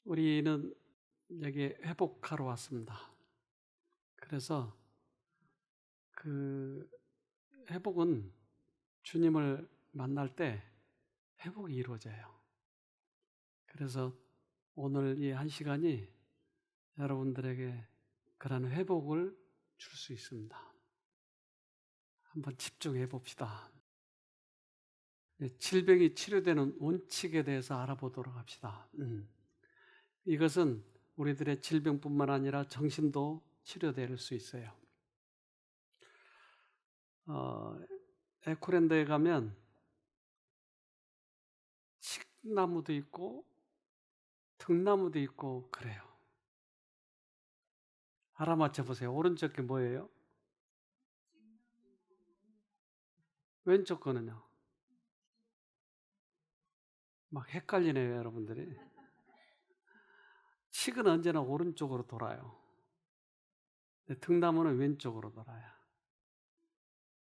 우리는 여기 회복하러 왔습니다. 그래서 그 회복은 주님을 만날 때 회복이 이루어져요. 그래서 오늘 이 한 시간이 여러분들에게 그런 회복을 줄 수 있습니다. 한번 집중해 봅시다. 질병이 치료되는 원칙에 대해서 알아보도록 합시다. 이것은 우리들의 질병뿐만 아니라 정신도 치료될 수 있어요. 에코랜드에 가면 칡나무도 있고 등나무도 있고 그래요. 알아맞혀 보세요. 오른쪽 게 뭐예요? 왼쪽 거는요? 막 헷갈리네요, 여러분들이. 칡은 언제나 오른쪽으로 돌아요. 등나무는 왼쪽으로 돌아요.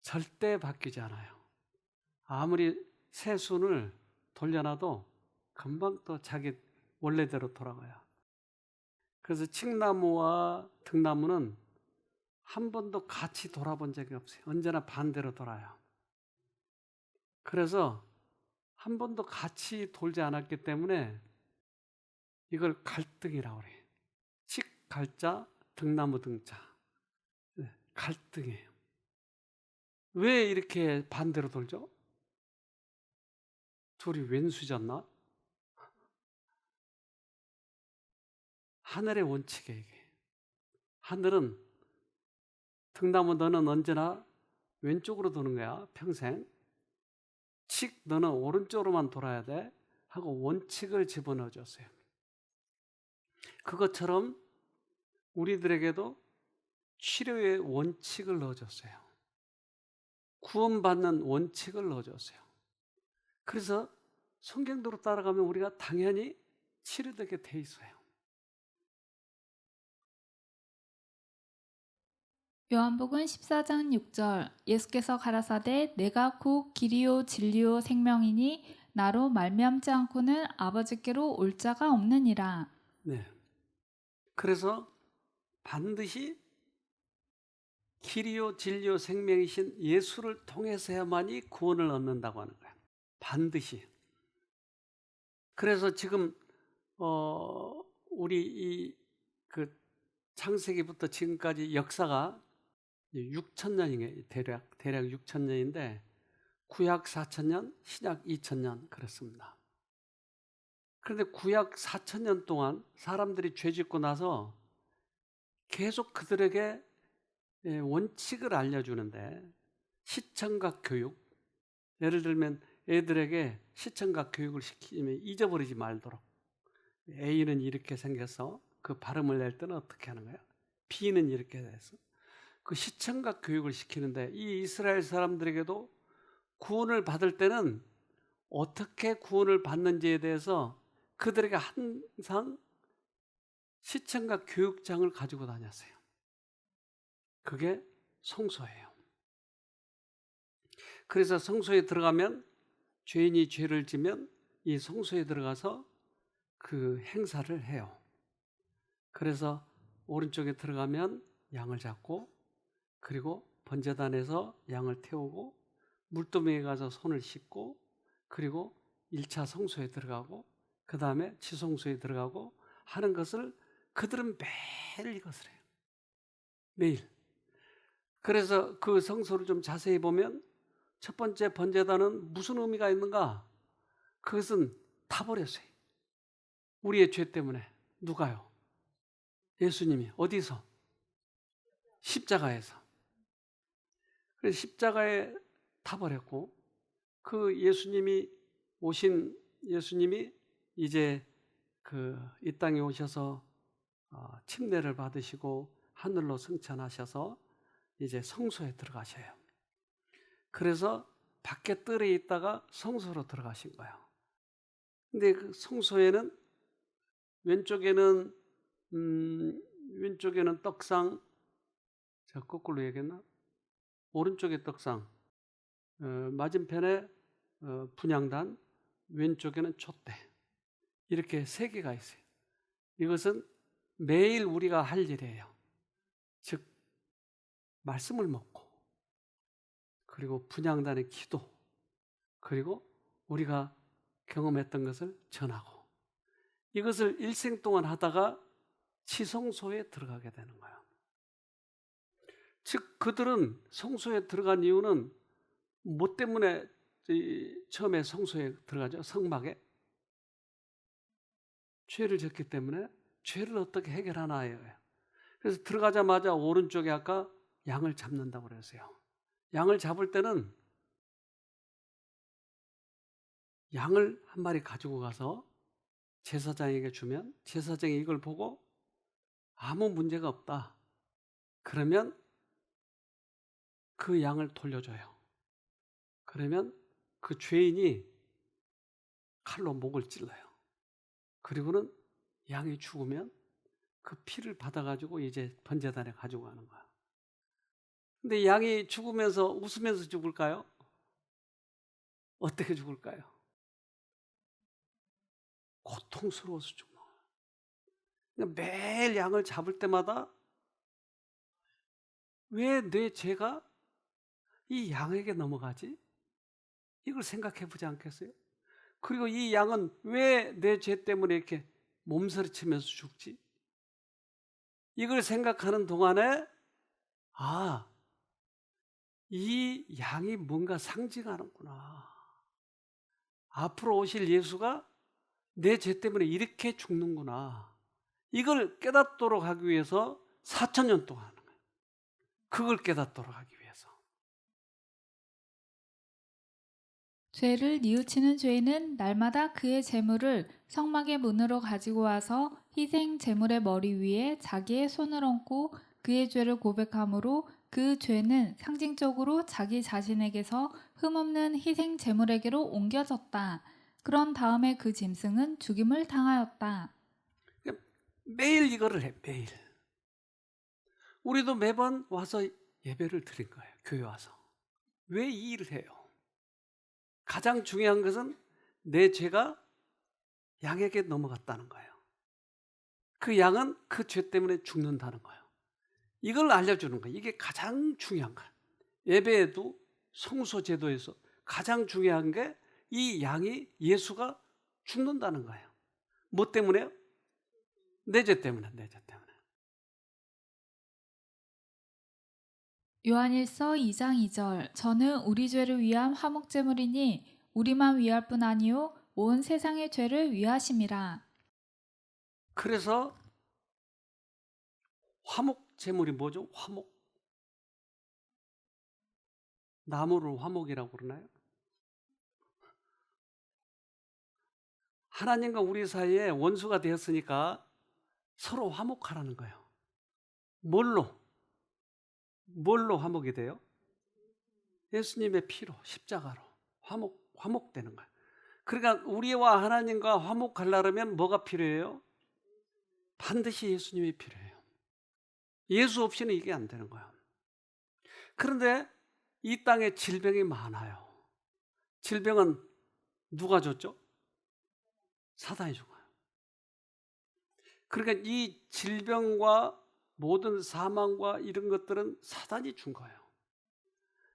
절대 바뀌지 않아요. 아무리 새순을 돌려놔도 금방 또 자기 원래대로 돌아가요. 그래서 칡나무와 등나무는 한 번도 같이 돌아본 적이 없어요. 언제나 반대로 돌아요. 그래서 한 번도 같이 돌지 않았기 때문에 이걸 갈등이라고 그래요. 칡 갈자, 등나무 등자. 갈등이에요. 왜 이렇게 반대로 돌죠? 둘이 왼수졌나? 하늘의 원칙이에요, 이게. 하늘은 등나무 너는 언제나 왼쪽으로 도는 거야, 평생. 칡 너는 오른쪽으로만 돌아야 돼 하고 원칙을 집어넣어 줬어요. 그것처럼 우리들에게도 치료의 원칙을 넣어줬어요. 구원받는 원칙을 넣어줬어요. 그래서 성경대로 따라가면 우리가 당연히 치료되게 돼 있어요. 요한복음 14장 6절 예수께서 가라사대 내가 곧 길이요 진리요 생명이니 나로 말미암지 않고는 아버지께로 올 자가 없느니라. 네. 그래서 반드시 길이요 진리요 생명이신 예수를 통해서야만이 구원을 얻는다고 하는 거예요. 반드시. 그래서 지금 우리 그 창세기부터 지금까지 역사가 6,000년이에요. 대략 6,000년인데 구약 4,000년, 신약 2,000년 그렇습니다. 그런데 구약 4,000년 동안 사람들이 죄 짓고 나서 계속 그들에게 원칙을 알려주는데 시청각 교육, 예를 들면 애들에게 시청각 교육을 시키면 잊어버리지 말도록 A는 이렇게 생겨서 그 발음을 낼 때는 어떻게 하는 거야? B는 이렇게 돼서 그 시청각 교육을 시키는데 이 이스라엘 사람들에게도 구원을 받을 때는 어떻게 구원을 받는지에 대해서 그들에게 항상 시청각 교육장을 가지고 다녔어요. 그게 성소예요. 그래서 성소에 들어가면 죄인이 죄를 지면 이 성소에 들어가서 그 행사를 해요. 그래서 오른쪽에 들어가면 양을 잡고 그리고 번제단에서 양을 태우고 물도매에 가서 손을 씻고 그리고 1차 성소에 들어가고 그 다음에 지성소에 들어가고 하는 것을 그들은 매일 이것을 해요. 매일. 그래서 그 성소를 좀 자세히 보면 첫 번째 번제단은 무슨 의미가 있는가? 그것은 다 버렸어요. 우리의 죄 때문에. 누가요? 예수님이. 어디서? 십자가에서. 그래서 십자가에 다 버렸고 그 예수님이 오신 예수님이 이제 이 땅에 오셔서 침례를 받으시고 하늘로 승천하셔서 이제 성소에 들어가셔요. 그래서 밖에 뜰에 있다가 성소로 들어가신 거예요. 근데 그 성소에는 왼쪽에는 떡상, 제가 거꾸로 얘기했나? 오른쪽에 떡상, 맞은편에 분향단, 왼쪽에는 촛대. 이렇게 세 개가 있어요. 이것은 매일 우리가 할 일이에요. 즉 말씀을 먹고, 그리고 분향단의 기도, 그리고 우리가 경험했던 것을 전하고, 이것을 일생 동안 하다가 지성소에 들어가게 되는 거예요. 즉 그들은 성소에 들어간 이유는 뭐 때문에 처음에 성소에 들어가죠? 성막에 죄를 졌기 때문에 죄를 어떻게 해결하나예요. 그래서 들어가자마자 오른쪽에 아까 양을 잡는다고 그랬어요. 양을 잡을 때는 양을 한 마리 가지고 가서 제사장에게 주면 제사장이 이걸 보고 아무 문제가 없다. 그러면 그 양을 돌려줘요. 그러면 그 죄인이 칼로 목을 찔러요. 그리고는 양이 죽으면 그 피를 받아가지고 이제 번제단에 가지고 가는 거야. 근데 양이 죽으면서 웃으면서 죽을까요? 어떻게 죽을까요? 고통스러워서 죽는 거야. 그러니까 매일 양을 잡을 때마다 왜 내 죄가 이 양에게 넘어가지? 이걸 생각해 보지 않겠어요? 그리고 이 양은 왜 내 죄 때문에 이렇게 몸서리치면서 죽지? 이걸 생각하는 동안에 아, 이 양이 뭔가 상징하는구나. 앞으로 오실 예수가 내 죄 때문에 이렇게 죽는구나. 이걸 깨닫도록 하기 위해서 4,000년 동안 하는 거예요. 그걸 깨닫도록 하기 위해서. 죄를 뉘우치는 죄인은 날마다 그의 재물을 성막의 문으로 가지고 와서 희생 제물의 머리 위에 자기의 손을 얹고 그의 죄를 고백함으로 그 죄는 상징적으로 자기 자신에게서 흠없는 희생 제물에게로 옮겨졌다. 그런 다음에 그 짐승은 죽임을 당하였다. 매일 이거를 해, 매일. 우리도 매번 와서 예배를 드린 거예요, 교회 와서. 왜 이 일을 해요? 가장 중요한 것은 내 죄가 양에게 넘어갔다는 거예요. 그 양은 그 죄 때문에 죽는다는 거예요. 이걸 알려주는 거예요. 이게 가장 중요한 거예요. 예배에도 성소 제도에서 가장 중요한 게 이 양이 예수가 죽는다는 거예요. 뭐 때문에요? 내 죄 때문에, 내 죄 때문에. 요한일서 2장 2절 저는 우리 죄를 위한 화목제물이니 우리만 위할 뿐 아니요 온 세상의 죄를 위하심이라. 그래서 화목 제물이 뭐죠? 화목. 나무를 화목이라고 그러나요? 하나님과 우리 사이에 원수가 되었으니까 서로 화목하라는 거예요. 뭘로? 뭘로 화목이 돼요? 예수님의 피로, 십자가로 화목되는 거예요. 그러니까 우리와 하나님과 화목하려면 뭐가 필요해요? 반드시 예수님이 필요해요. 예수 없이는 이게 안 되는 거예요. 그런데 이 땅에 질병이 많아요. 질병은 누가 줬죠? 사단이 준 거예요. 그러니까 이 질병과 모든 사망과 이런 것들은 사단이 준 거예요.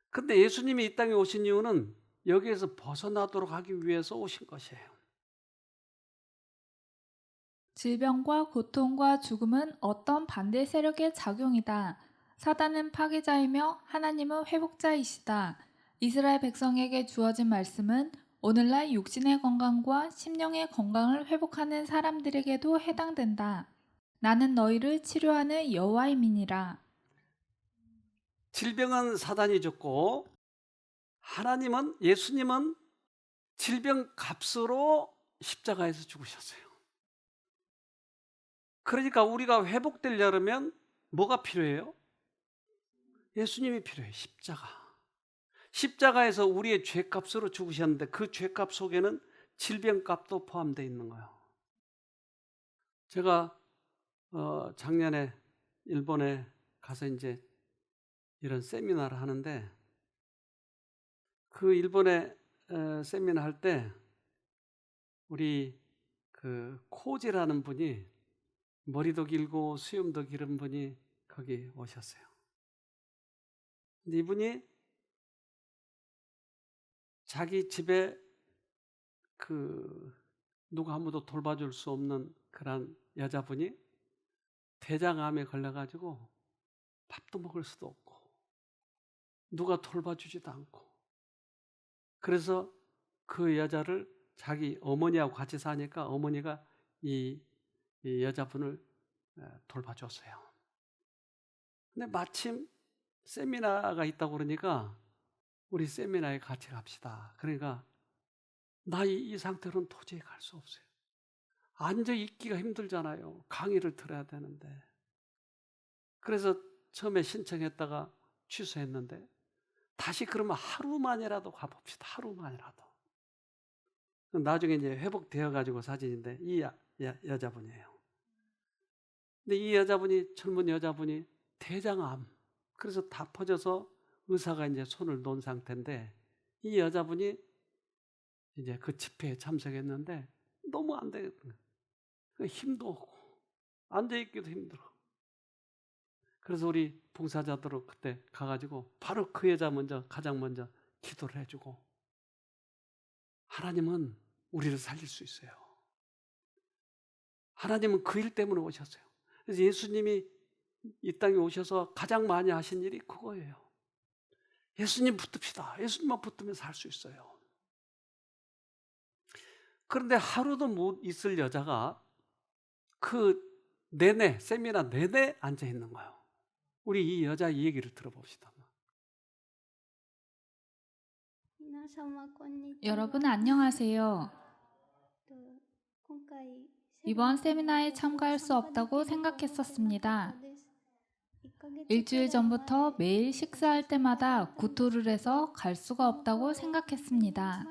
그런데 예수님이 이 땅에 오신 이유는 여기에서 벗어나도록 하기 위해서 오신 것이에요. 질병과 고통과 죽음은 어떤 반대 세력의 작용이다. 사단은 파괴자이며 하나님은 회복자이시다. 이스라엘 백성에게 주어진 말씀은 오늘날 육신의 건강과 심령의 건강을 회복하는 사람들에게도 해당된다. 나는 너희를 치료하는 여호와임이니라. 질병은 사단이 줬고 하나님은 예수님은 질병 값으로 십자가에서 죽으셨어요. 그러니까 우리가 회복되려면 뭐가 필요해요? 예수님이 필요해요. 십자가. 십자가에서 우리의 죄값으로 죽으셨는데 그 죄값 속에는 질병값도 포함되어 있는 거예요. 제가 작년에 일본에 가서 이제 이런 세미나를 하는데 그 일본에 세미나 할 때 우리 그 코지라는 분이 머리도 길고 수염도 기른 분이 거기 오셨어요. 근데 이분이 자기 집에 누가 아무도 돌봐줄 수 없는 그런 여자분이 대장암에 걸려가지고 밥도 먹을 수도 없고 누가 돌봐주지도 않고, 그래서 그 여자를 자기 어머니하고 같이 사니까 어머니가 이 여자분을 돌봐줬어요. 근데 마침 세미나가 있다고 그러니까 우리 세미나에 같이 갑시다. 그러니까 나 이 상태로는 도저히 갈 수 없어요. 앉아 있기가 힘들잖아요. 강의를 들어야 되는데. 그래서 처음에 신청했다가 취소했는데 다시 그러면 하루만이라도 가봅시다. 하루만이라도. 나중에 이제 회복되어 가지고 사진인데 이 여자분이에요. 근데 이 여자분이, 젊은 여자분이 대장암, 그래서 다 퍼져서 의사가 이제 손을 놓은 상태인데 이 여자분이 이제 그 집회에 참석했는데 너무 안 되겠는 거예요. 힘도 없고 앉아있기도 힘들어. 그래서 우리 봉사자들은 그때 가가지고 바로 그 여자 가장 먼저 기도를 해주고, 하나님은 우리를 살릴 수 있어요. 하나님은 그 일 때문에 오셨어요. 그래서 예수님이 이 땅에 오셔서 가장 많이 하신 일이 그거예요. 예수님 붙듭시다. 예수님만 붙들면 살 수 있어요. 그런데 하루도 못 있을 여자가 그 내내, 세미나 내내 앉아 있는 거예요. 우리 이 여자 얘기를 들어봅시다. 여러분 안녕하세요. 이번 세미나에 참가할 수 없다고 생각했었습니다. 일주일 전부터 매일 식사할 때마다 구토를 해서 갈 수가 없다고 생각했습니다.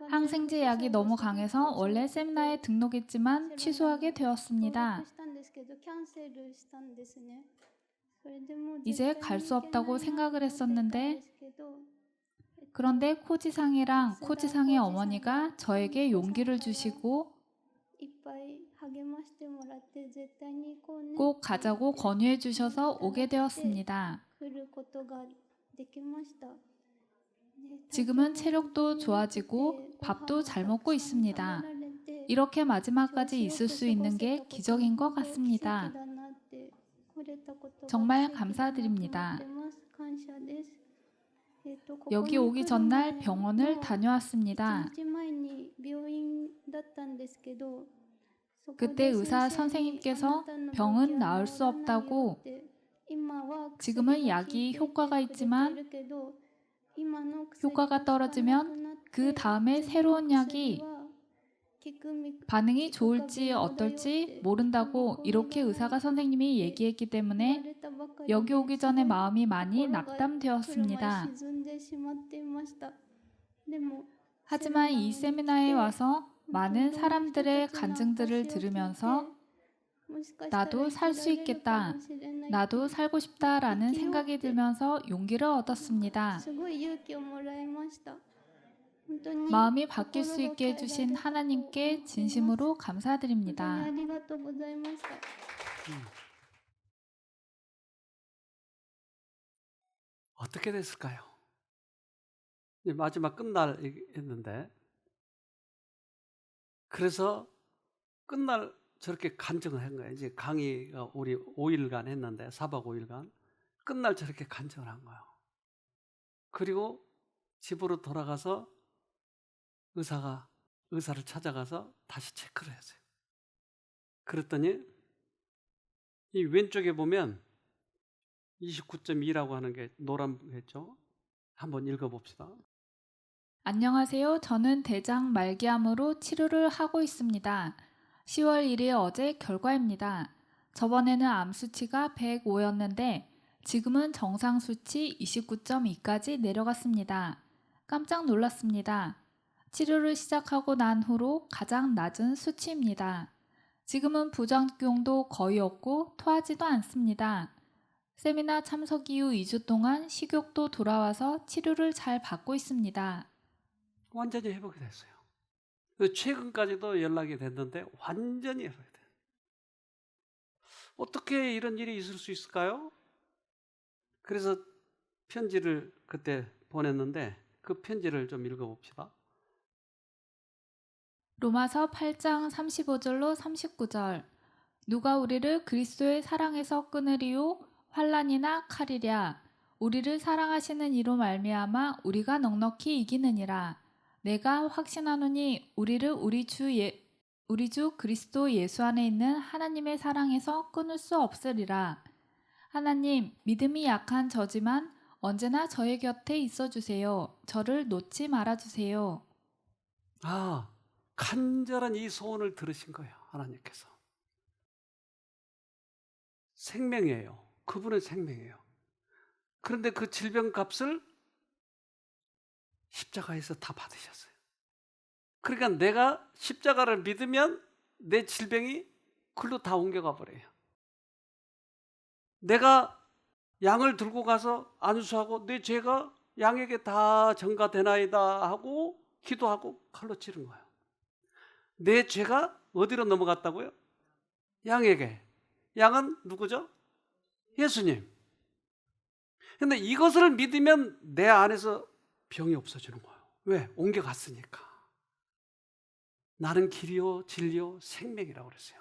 항생제 약이 너무 강해서 원래 세미나에 등록했지만 취소하게 되었습니다. 이제 갈 수 없다고 생각을 했었는데, 그런데 코지상이랑 코지상의 어머니가 저에게 용기를 주시고 꼭 가자고 권유해 주셔서 오게 되었습니다. 지금은 체력도 좋아지고 밥도 잘 먹고 있습니다. 이렇게 마지막까지 있을 수 있는 게 기적인 것 같습니다. 정말 감사드립니다. 여기 오기 전날 병원을 다녀왔습니다. 그때 의사 선생님께서 병은 나을 수 없다고, 지금은 약이 효과가 있지만 효과가 떨어지면 그 다음에 새로운 약이 반응이 좋을지 어떨지 모른다고 이렇게 의사가 선생님이 얘기했기 때문에 여기 오기 전에 마음이 많이 낙담되었습니다. 하지만 이 세미나에 와서 많은 사람들의 간증들을 들으면서 나도 살 수 있겠다, 나도 살고 싶다라는 생각이 들면서 용기를 얻었습니다. 마음이 바뀔 수 있게 해주신 하나님께 진심으로 감사드립니다. 어떻게 됐을까요? 이제 마지막 끝날 했는데, 그래서 끝날 저렇게 간증을 한 거예요. 이제 강의가 우리 5일간 했는데 4박 5일간 끝날 저렇게 간증을 한 거예요. 그리고 집으로 돌아가서 의사를 찾아가서 다시 체크를 했어요. 그랬더니 이 왼쪽에 보면 29.2라고 하는 게 노란 했죠. 한번 읽어봅시다. 안녕하세요. 저는 대장 말기암으로 치료를 하고 있습니다. 10월 1일 어제 결과입니다. 저번에는 암 수치가 105였는데 지금은 정상 수치 29.2까지 내려갔습니다. 깜짝 놀랐습니다. 치료를 시작하고 난 후로 가장 낮은 수치입니다. 지금은 부작용도 거의 없고 토하지도 않습니다. 세미나 참석 이후 2주 동안 식욕도 돌아와서 치료를 잘 받고 있습니다. 완전히 회복이 됐어요. 그래서 최근까지도 연락이 됐는데 완전히 연락이 돼요. 어떻게 이런 일이 있을 수 있을까요? 그래서 편지를 그때 보냈는데 그 편지를 좀 읽어봅시다. 로마서 8장 35절로 39절. 누가 우리를 그리스도의 사랑에서 끊으리요? 환난이나 칼이랴. 우리를 사랑하시는 이로 말미암아 우리가 넉넉히 이기느니라. 내가 확신하노니 우리를 우리 주 그리스도 예수 안에 있는 하나님의 사랑에서 끊을 수 없으리라. 하나님, 믿음이 약한 저지만 언제나 저의 곁에 있어 주세요. 저를 놓지 말아 주세요. 간절한 이 소원을 들으신 거예요. 하나님께서. 생명이에요. 그분은 생명이에요. 그런데 그 질병 값을 십자가에서 다 받으셨어요. 그러니까 내가 십자가를 믿으면 내 질병이 글로 다 옮겨가 버려요. 내가 양을 들고 가서 안수하고 내 죄가 양에게 다 전가되나이다 하고 기도하고 칼로 찌른 거예요. 내 죄가 어디로 넘어갔다고요? 양에게. 양은 누구죠? 예수님. 근데 이것을 믿으면 내 안에서 병이 없어지는 거예요. 왜? 옮겨갔으니까. 나는 길이요 진리요 생명이라고 그랬어요.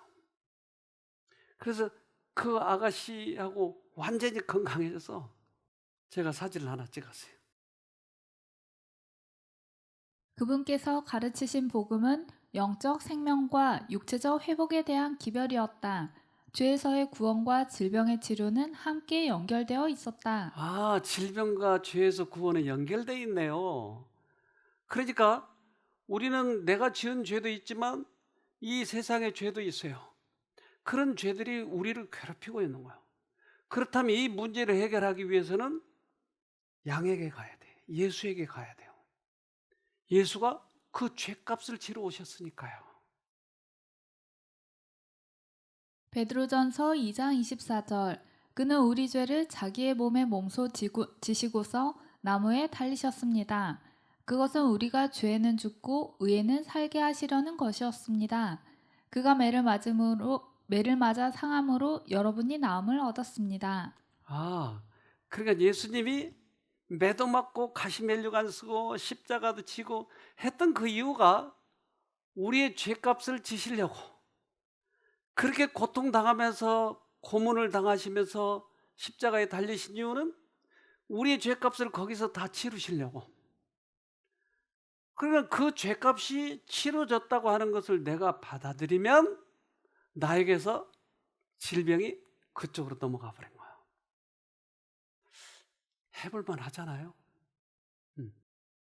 그래서 그 아가씨하고 완전히 건강해져서 제가 사진을 하나 찍었어요. 그분께서 가르치신 복음은 영적 생명과 육체적 회복에 대한 기별이었다. 죄에서의 구원과 질병의 치료는 함께 연결되어 있었다. 질병과 죄에서 구원에 연결되어 있네요. 그러니까 우리는 내가 지은 죄도 있지만 이 세상의 죄도 있어요. 그런 죄들이 우리를 괴롭히고 있는 거예요. 그렇다면 이 문제를 해결하기 위해서는 양에게 가야 돼. 예수에게 가야 돼요. 예수가 그 죄값을 지러 오셨으니까요. 베드로전서 2장 24절. 그는 우리 죄를 자기의 몸에 몸소 지시고서 나무에 달리셨습니다. 그것은 우리가 죄에는 죽고 의에는 살게 하시려는 것이었습니다. 그가 매를 맞아 상함으로 여러분이 나음을 얻었습니다. 그러니까 예수님이 매도 맞고 가시면류관 쓰고 십자가도 지고 했던 그 이유가 우리의 죄값을 지시려고, 그렇게 고통당하면서 고문을 당하시면서 십자가에 달리신 이유는 우리의 죄값을 거기서 다 치르시려고. 그러니까 그 죄값이 치러졌다고 하는 것을 내가 받아들이면 나에게서 질병이 그쪽으로 넘어가 버린 거예요. 해볼만 하잖아요.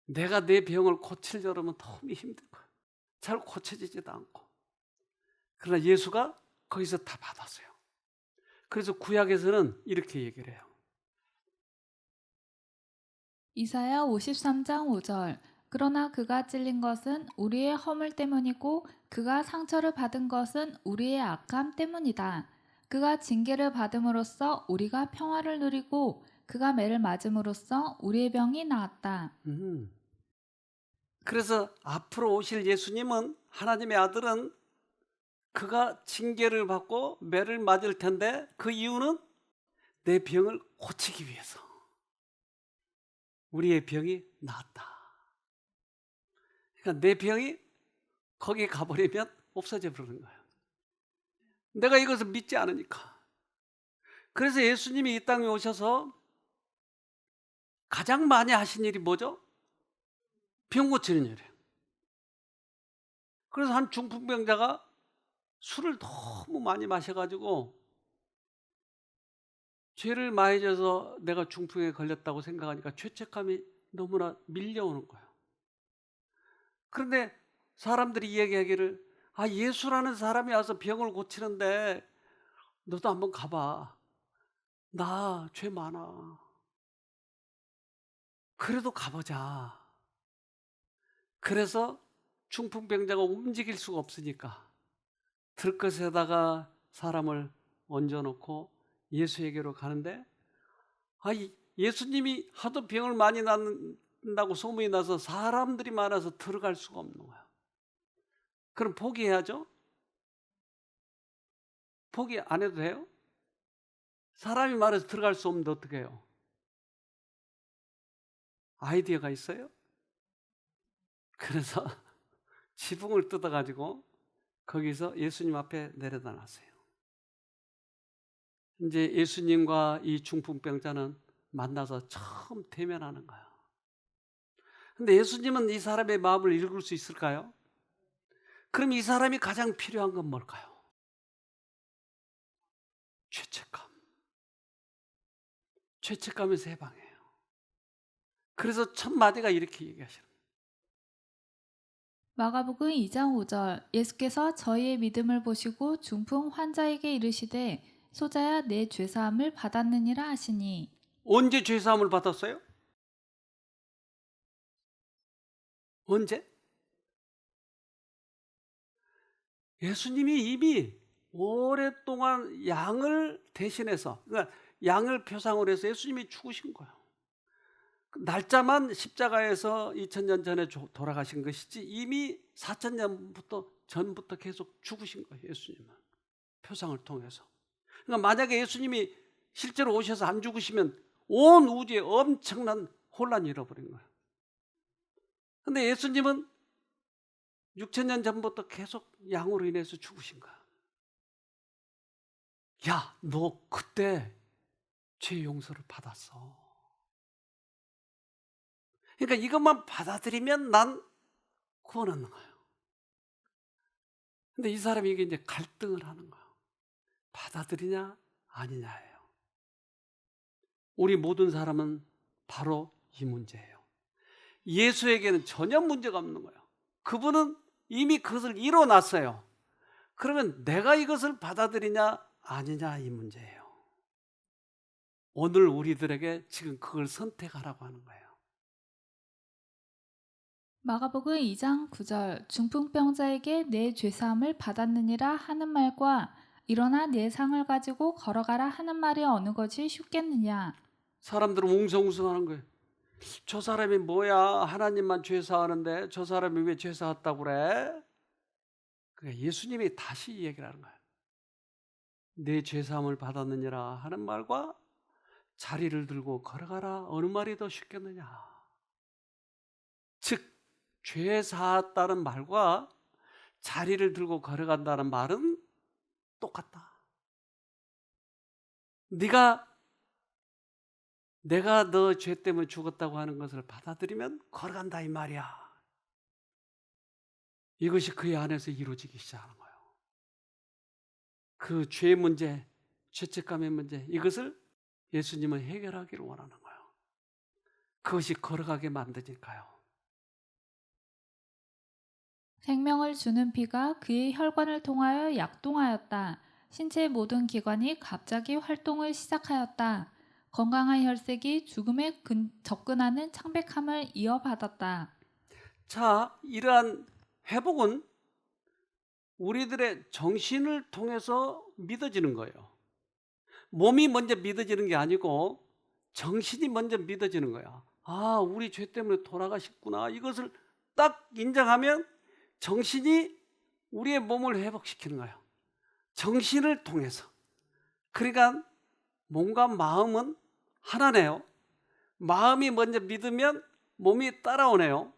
내가 내 병을 고치려면 너무 힘든 거예요. 잘 고쳐지지도 않고. 그러나 예수가 거기서 다 받았어요. 그래서 구약에서는 이렇게 얘기를 해요. 이사야 53장 5절. 그러나 그가 찔린 것은 우리의 허물 때문이고 그가 상처를 받은 것은 우리의 악함 때문이다. 그가 징계를 받음으로써 우리가 평화를 누리고 그가 매를 맞음으로써 우리의 병이 나았다. 그래서 앞으로 오실 예수님은, 하나님의 아들은 그가 징계를 받고 매를 맞을 텐데 그 이유는 내 병을 고치기 위해서. 우리의 병이 나았다. 그러니까 내 병이 거기 가버리면 없어져 버리는 거예요. 내가 이것을 믿지 않으니까. 그래서 예수님이 이 땅에 오셔서 가장 많이 하신 일이 뭐죠? 병 고치는 일이에요. 그래서 한 중풍병자가 술을 너무 많이 마셔가지고 죄를 많이 져서 내가 중풍에 걸렸다고 생각하니까 죄책감이 너무나 밀려오는 거예요. 그런데 사람들이 이야기하기를, 예수라는 사람이 와서 병을 고치는데 너도 한번 가봐. 나 죄 많아. 그래도 가보자. 그래서 중풍병자가 움직일 수가 없으니까 들것에다가 사람을 얹어놓고 예수에게로 가는데, 예수님이 하도 병을 많이 낫는다고 소문이 나서 사람들이 많아서 들어갈 수가 없는 거야. 그럼 포기해야죠? 포기 안 해도 돼요? 사람이 말해서 들어갈 수 없는데 어떻게 해요? 아이디어가 있어요? 그래서 지붕을 뜯어가지고 거기서 예수님 앞에 내려다 놨어요. 이제 예수님과 이 중풍병자는 만나서 처음 대면하는 거예요. 근데 예수님은 이 사람의 마음을 읽을 수 있을까요? 그럼 이 사람이 가장 필요한 건 뭘까요? 죄책감. 죄책감에서 해방해요. 그래서 첫 마디가 이렇게 얘기하시는 거예요. 마가복음 2장 5절 예수께서 저희의 믿음을 보시고 중풍 환자에게 이르시되 소자야 내 죄사함을 받았느니라 하시니. 언제 죄사함을 받았어요? 언제? 예수님이 이미 오랫동안 양을 대신해서, 그러니까 양을 표상으로 해서 예수님이 죽으신 거예요. 날짜만 십자가에서 2000년 전에 돌아가신 것이지 이미 4000년 전부터 계속 죽으신 거예요. 예수님은 표상을 통해서. 그러니까 만약에 예수님이 실제로 오셔서 안 죽으시면 온 우주에 엄청난 혼란이 일어버린 거예요. 근데 예수님은 6000년 전부터 계속 양으로 인해서 죽으신 거야. 야, 너 그때 죄 용서를 받았어. 그러니까 이것만 받아들이면 난 구원하는 거예요. 근데 이 사람이 이게 이제 갈등을 하는 거예요. 받아들이냐 아니냐예요. 우리 모든 사람은 바로 이 문제예요. 예수에게는 전혀 문제가 없는 거예요. 그분은 이미 그것을 이뤄놨어요. 그러면 내가 이것을 받아들이냐 아니냐 이 문제예요. 오늘 우리들에게 지금 그걸 선택하라고 하는 거예요. 마가복음 2장 9절 중풍병자에게 내 죄사함을 받았느니라 하는 말과 일어나 내 상을 가지고 걸어가라 하는 말이 어느 것이 쉽겠느냐. 사람들은 웅성웅성하는 거예요. 저 사람이 뭐야? 하나님만 죄사하는데 저 사람이 왜 죄사했다고 그래? 그러니까 예수님이 다시 얘기를 하는 거예요. 내 죄사함을 받았느니라 하는 말과 자리를 들고 걸어가라 어느 말이 더 쉽겠느냐. 즉 죄사했다는 말과 자리를 들고 걸어간다는 말은 똑같다. 내가 너 죄 때문에 죽었다고 하는 것을 받아들이면 걸어간다 이 말이야. 이것이 그의 안에서 이루어지기 시작하는 거예요. 그 죄의 문제, 죄책감의 문제, 이것을 예수님은 해결하기를 원하는 거예요. 그것이 걸어가게 만드니까요. 생명을 주는 피가 그의 혈관을 통하여 약동하였다. 신체의 모든 기관이 갑자기 활동을 시작하였다. 건강한 혈색이 죽음에 접근하는 창백함을 이어받았다. 자, 이러한 회복은 우리들의 정신을 통해서 믿어지는 거예요. 몸이 먼저 믿어지는 게 아니고 정신이 먼저 믿어지는 거야. 아, 우리 죄 때문에 돌아가셨구나. 이것을 딱 인정하면 정신이 우리의 몸을 회복시키는 거예요. 정신을 통해서. 그러니까 몸과 마음은 하나네요. 마음이 먼저 믿으면 몸이 따라오네요.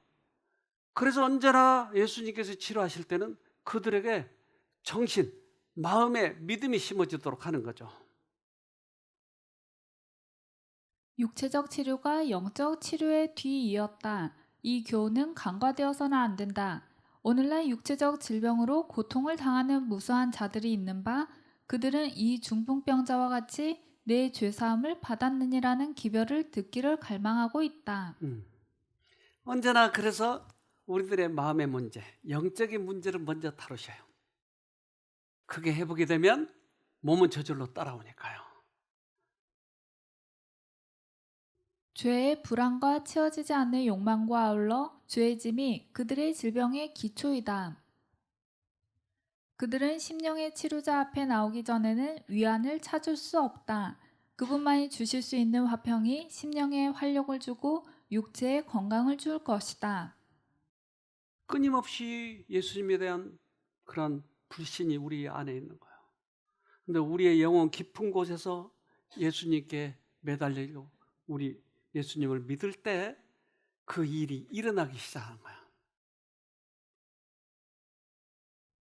그래서 언제나 예수님께서 치료하실 때는 그들에게 정신, 마음에 믿음이 심어지도록 하는 거죠. 육체적 치료가 영적 치료에 뒤이었다. 이 교훈은 간과되어서는 안 된다. 오늘날 육체적 질병으로 고통을 당하는 무수한 자들이 있는 바 그들은 이 중풍병자와 같이 내 죄사함을 받았느니라는 기별을 듣기를 갈망하고 있다. 언제나 그래서 우리들의 마음의 문제, 영적인 문제를 먼저 다루셔요. 그게 회복이 되면 몸은 저절로 따라오니까요. 죄의 불안과 채워지지 않는 욕망과 아울러 죄의 짐이 그들의 질병의 기초이다. 그들은 심령의 치료자 앞에 나오기 전에는 위안을 찾을 수 없다. 그분만이 주실 수 있는 화평이 심령에 활력을 주고 육체에 건강을 줄 것이다. 끊임없이 예수님에 대한 그런 불신이 우리 안에 있는 거예요. 근데 우리의 영혼 깊은 곳에서 예수님께 매달리고 우리 예수님을 믿을 때 그 일이 일어나기 시작하는 거야.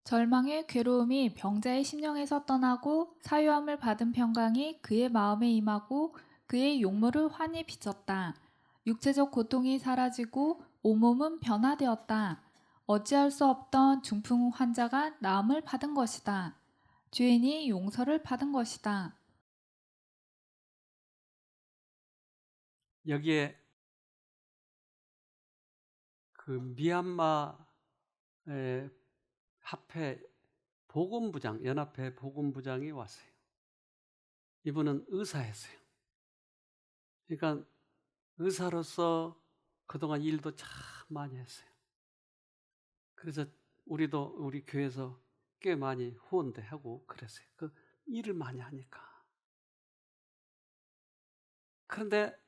절망의 괴로움이 병자의 심령에서 떠나고 사유함을 받은 평강이 그의 마음에 임하고 그의 용모를 환히 비쳤다. 육체적 고통이 사라지고 온몸은 변화되었다. 어찌할 수 없던 중풍 환자가 나음을 받은 것이다. 죄인이 용서를 받은 것이다. 여기에 그 미얀마의 합회 보건부장, 연합회 보건부장이 왔어요. 이분은 의사였어요. 그러니까 의사로서 그동안 일도 참 많이 했어요. 그래서 우리도 우리 교회에서 꽤 많이 후원도 하고 그랬어요. 그 일을 많이 하니까. 그런데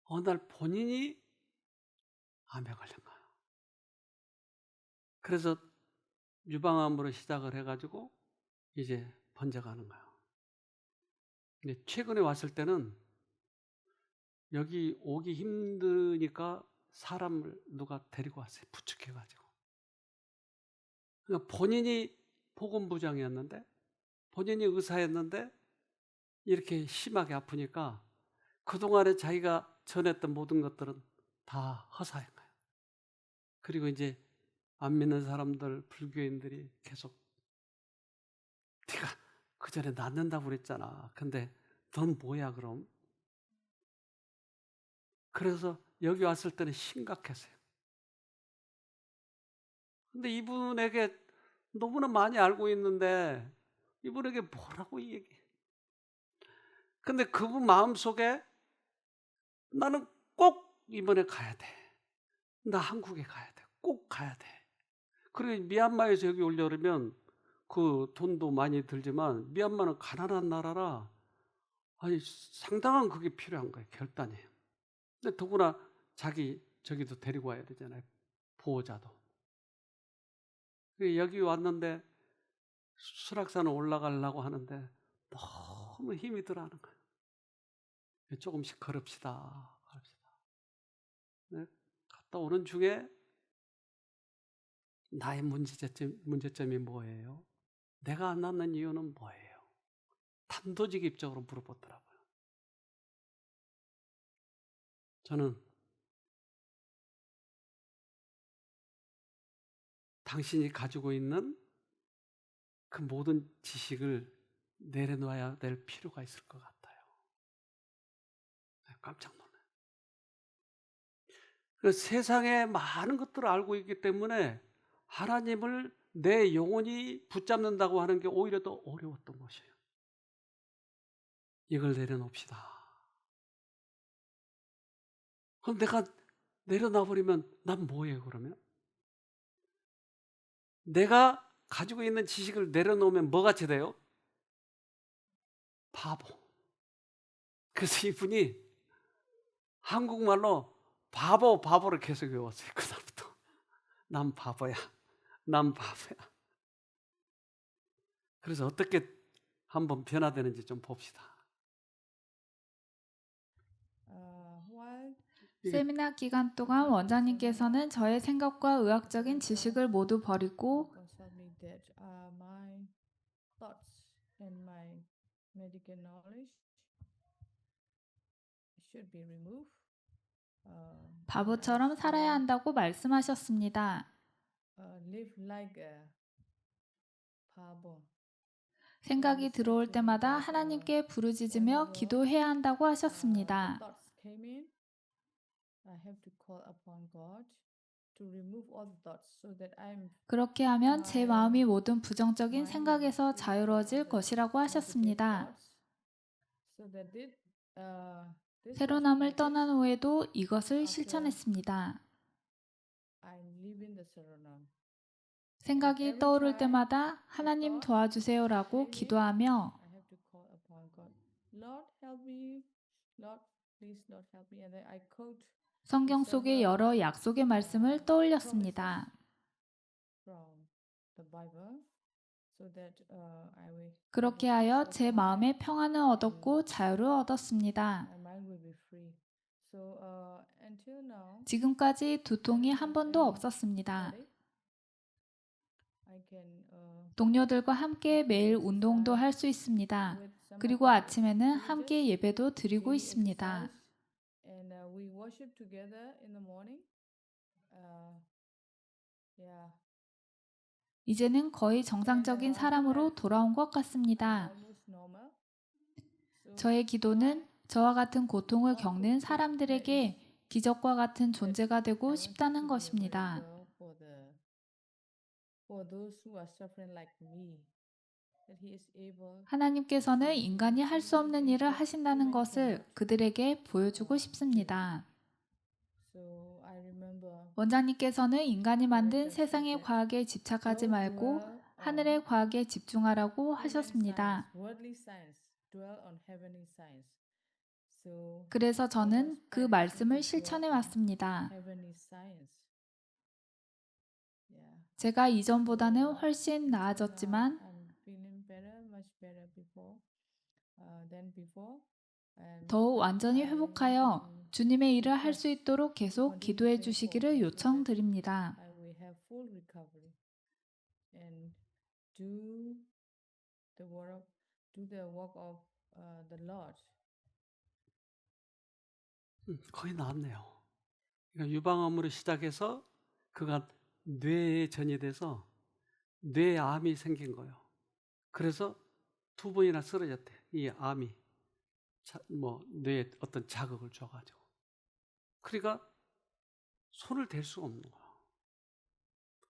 어느 날 본인이 암에 걸린 거예요. 그래서 유방암으로 시작을 해가지고 이제 번져가는 거예요. 근데 최근에 왔을 때는 여기 오기 힘드니까 사람을 누가 데리고 왔어요. 부축해가지고. 그러니까 본인이 보건부장이었는데, 본인이 의사였는데 이렇게 심하게 아프니까 그동안에 자기가 전했던 모든 것들은 다 허사인 거예요. 그리고 이제 안 믿는 사람들, 불교인들이 계속 네가 그 전에 낫는다고 그랬잖아. 근데 넌 뭐야 그럼? 그래서 여기 왔을 때는 심각했어요. 근데 이분에게 너무나 많이 알고 있는데 이분에게 뭐라고 얘기해? 근데 그분 마음속에 나는 꼭 이번에 가야 돼. 나 한국에 가야 돼. 꼭 가야 돼. 그리고 미얀마에서 여기 오려면 그 돈도 많이 들지만 미얀마는 가난한 나라라 아니 상당한 그게 필요한 거예요. 결단이. 근데 더구나 자기 저기도 데리고 와야 되잖아요. 보호자도. 여기 왔는데 수락산을 올라가려고 하는데 너무 힘이 들어하는 거예요. 조금씩 걸읍시다. 네? 갔다 오는 중에 나의 문제점이 뭐예요? 내가 안 낫는 이유는 뭐예요? 단도직입적으로 물어보더라고요. 저는 당신이 가지고 있는 그 모든 지식을 내려놓아야 될 필요가 있을 것 같아요. 깜짝 놀라요. 세상에 많은 것들을 알고 있기 때문에 하나님을 내 영혼이 붙잡는다고 하는 게 오히려 더 어려웠던 것이에요. 이걸 내려놓읍시다. 그럼 내가 내려놔버리면 난 뭐예요 그러면? 내가 가지고 있는 지식을 내려놓으면 뭐같이 돼요? 바보. 그래서 이분이 한국말로 바보를 계속 외웠어요. 그다음부터. 난 바보야. 난 바보야. 그래서 어떻게 한번 변화되는지 좀 봅시다. 세미나 기간 동안 원장님께서는 저의 생각과 의학적인 지식을 모두 버리고 바보처럼 살아야 한다고 말씀하셨습니다. 생각이 들어올 때마다 하나님께 부르짖으며 기도해야 한다고 하셨습니다. 그렇게 하면 제 마음이 모든 부정적인 생각에서 자유로워질 것이라고 하셨습니다. 새로남을 떠난 후에도 이것을 실천했습니다. 생각이 떠오를 때마다 하나님 도와주세요라고 기도하며 성경 속의 여러 약속의 말씀을 떠올렸습니다. the Bible, so that I will 그렇게 하여 제 마음에 평안을 얻었고 자유를 얻었습니다. my mind will be free. So until now, 지금까지 두통이 한 번도 없었습니다. I can 동료들과 함께 매일 운동도 할 수 있습니다. with some 그리고 of my 아침에는 villages, 함께 예배도 드리고 we 있습니다. exercise and we worship together in the morning. Yeah. 이제는 거의 정상적인 사람으로 돌아온 것 같습니다. Almost normal. So 저의 기도는 저와 같은 고통을 겪는 사람들에게 기적과 같은 존재가 되고 I want 싶다는 to be a 것입니다. miracle for those who are suffering like me. That he is able 하나님께서는 인간이 할 수 없는 일을 하신다는 것을 그들에게 보여주고 싶습니다. So I remember 원장님께서는 인간이 만든 세상의 과학에 집착하지 말고 하늘의 과학에 집중하라고 하셨습니다. worldly science dwell on heavenly science. So 그래서 저는 그 말씀을 실천해 왔습니다. heavenly science. Yeah. 제가 이전보다는 훨씬 나아졌지만 I'm feeling better, much better than before. And 더욱 완전히 회복하여 주님의 일을 할 수 있도록 계속 기도해 주시기를 요청드립니다. I will have full recovery and do the work of the Lord. 거의 나았네요. 그러니까 유방암으로 시작해서 그가 뇌에 전이 돼서 뇌암이 생긴 거예요. 그래서 2번이나 쓰러졌대. 이 암이 뇌에 어떤 자극을 줘가지고. 그러니까 손을 댈 수가 없는 거야.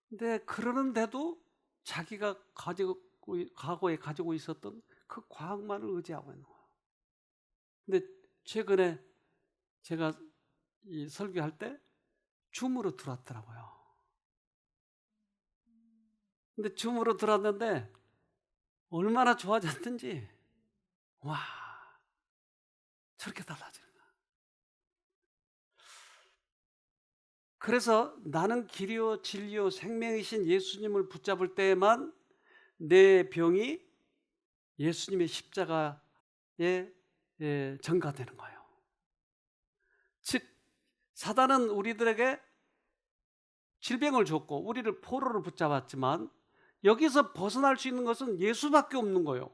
근데 그러는데도 자기가 과거에 가지고 있었던 그 과학만을 의지하고 있는 거야. 근데 최근에 제가 이 설교할 때 줌으로 들어왔더라고요. 근데 줌으로 들어왔는데 얼마나 좋아졌든지 와 저렇게 달라지는 거야. 그래서 나는 길이요 진리요 생명이신 예수님을 붙잡을 때에만 내 병이 예수님의 십자가에 전가되는 거예요. 즉 사단은 우리들에게 질병을 줬고 우리를 포로로 붙잡았지만 여기서 벗어날 수 있는 것은 예수밖에 없는 거예요.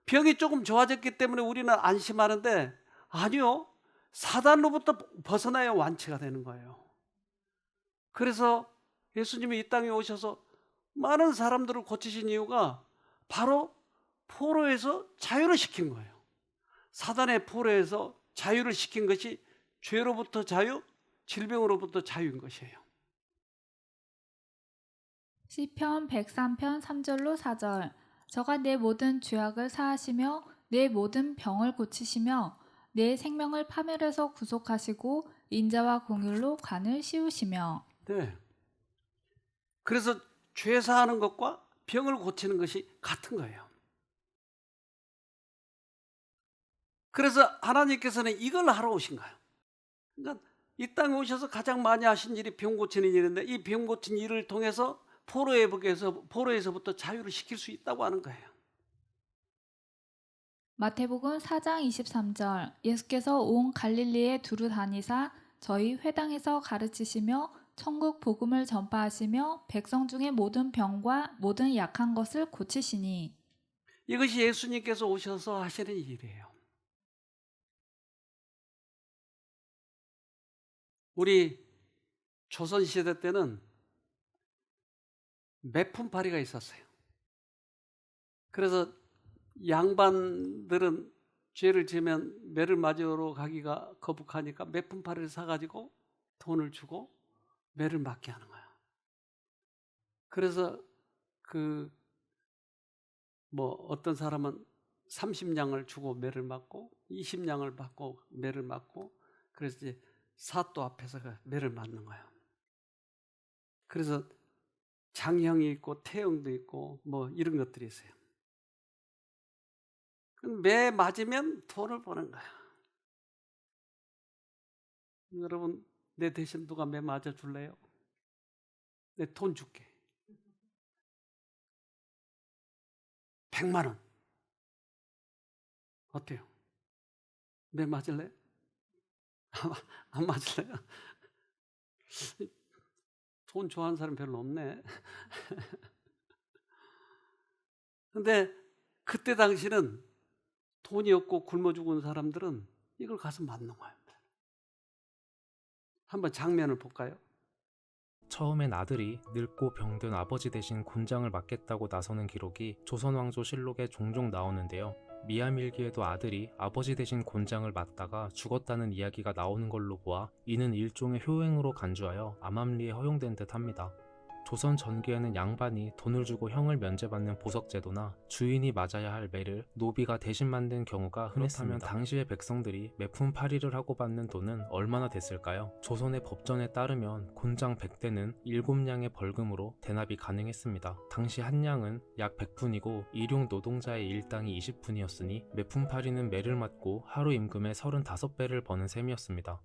병이 조금 좋아졌기 때문에 우리는 안심하는데 아니요. 사단으로부터 벗어나야 완치가 되는 거예요. 그래서 예수님이 이 땅에 오셔서 많은 사람들을 고치신 이유가 바로 포로에서 자유를 시킨 거예요. 사단의 포로에서 자유를 시킨 것이 죄로부터 자유, 질병으로부터 자유인 것이에요. 시편 103편 3절로 4절 저가 내 모든 죄악을 사하시며 내 모든 병을 고치시며 내 생명을 파멸해서 구속하시고 인자와 공율로 관을 씌우시며. 네. 그래서 죄 사하는 것과 병을 고치는 것이 같은 거예요. 그래서 하나님께서는 이걸 하러 오신 거예요. 그러니까 이 땅에 오셔서 가장 많이 하신 일이 병 고치는 일인데 이 병 고친 일을 통해서 포로에서부터 자유를 시킬 수 있다고 하는 거예요. 마태복음 4장 23절 예수께서 온 갈릴리에 두루 다니사 저희 회당에서 가르치시며 천국 복음을 전파하시며 백성 중에 모든 병과 모든 약한 것을 고치시니. 이것이 예수님께서 오셔서 하시는 일이에요. 우리 조선시대 때는 매품파리가 있었어요. 그래서 양반들은 죄를 지으면 매를 맞으러 가기가 거북하니까 매품파리를 사가지고 돈을 주고 매를 맞게 하는 거야. 그래서 어떤 사람은 30냥을 주고 매를 맞고 20냥을 받고 매를 맞고 그래서 이제 사또 앞에서 매를 맞는 거야. 그래서 장형이 있고 태형도 있고 이런 것들이 있어요. 매 맞으면 돈을 버는 거야. 여러분 내 대신 누가 매 맞아 줄래요? 내 돈 줄게. 100만 원. 어때요? 매 맞을래요? 안 맞을래요? 돈 좋아하는 사람 별로 없네. 근데 그때 당시는 돈이 없고 굶어 죽은 사람들은 이걸 가서 맞는 거예요. 한번 장면을 볼까요? 처음엔 아들이 늙고 병든 아버지 대신 곤장을 맡겠다고 나서는 기록이 조선왕조실록에 종종 나오는데요. 미암일기에도 아들이 아버지 대신 곤장을 맡다가 죽었다는 이야기가 나오는 걸로 보아 이는 일종의 효행으로 간주하여 암암리에 허용된 듯 합니다. 조선 전기에는 양반이 돈을 주고 형을 면제받는 보석제도나 주인이 맞아야 할 매를 노비가 대신 만든 경우가 흔했다면 당시의 백성들이 매품팔이를 하고 받는 돈은 얼마나 됐을까요? 조선의 법전에 따르면 곤장 100대는 7냥의 벌금으로 대납이 가능했습니다. 당시 한 냥은 약 100푼이고 일용 노동자의 일당이 20푼이었으니 매품팔이는 매를 맞고 하루 임금의 35배를 버는 셈이었습니다.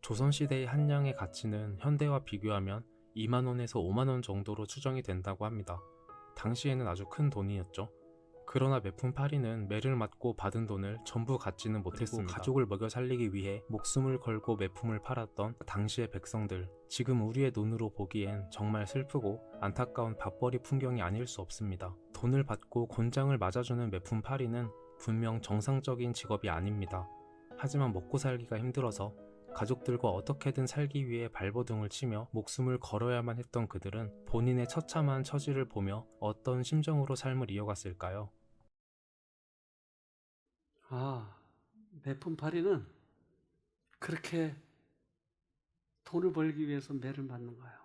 조선시대의 한 냥의 가치는 현대와 비교하면 2만 원에서 5만 원 정도로 추정이 된다고 합니다. 당시에는 아주 큰 돈이었죠. 그러나 매품팔이는 매를 맞고 받은 돈을 전부 갖지는 못했습니다. 가족을 먹여 살리기 위해 목숨을 걸고 매품을 팔았던 당시의 백성들, 지금 우리의 눈으로 보기엔 정말 슬프고 안타까운 밥벌이 풍경이 아닐 수 없습니다. 돈을 받고 곤장을 맞아주는 매품팔이는 분명 정상적인 직업이 아닙니다. 하지만 먹고 살기가 힘들어서 가족들과 어떻게든 살기 위해 발버둥을 치며 목숨을 걸어야만 했던 그들은 본인의 처참한 처지를 보며 어떤 심정으로 삶을 이어갔을까요? 매품팔이는 그렇게 돈을 벌기 위해서 매를 맞는 거예요.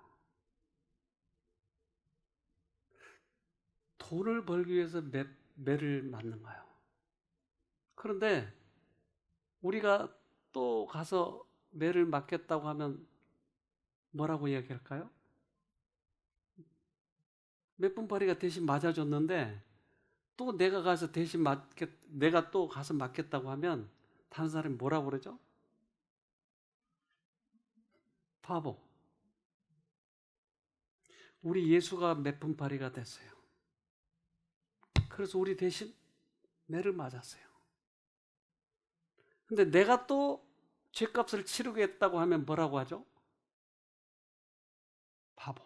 돈을 벌기 위해서 매를 맞는 거예요. 그런데 우리가 또 가서 매를 맞겠다고 하면 뭐라고 이야기할까요? 매품팔이가 대신 맞아줬는데 또 내가 가서 대신 내가 또 가서 맞겠다고 하면 다른 사람이 뭐라고 그러죠? 바보. 우리 예수가 매품팔이가 됐어요. 그래서 우리 대신 매를 맞았어요. 근데 내가 또 죄값을 치르겠다고 하면 뭐라고 하죠? 바보.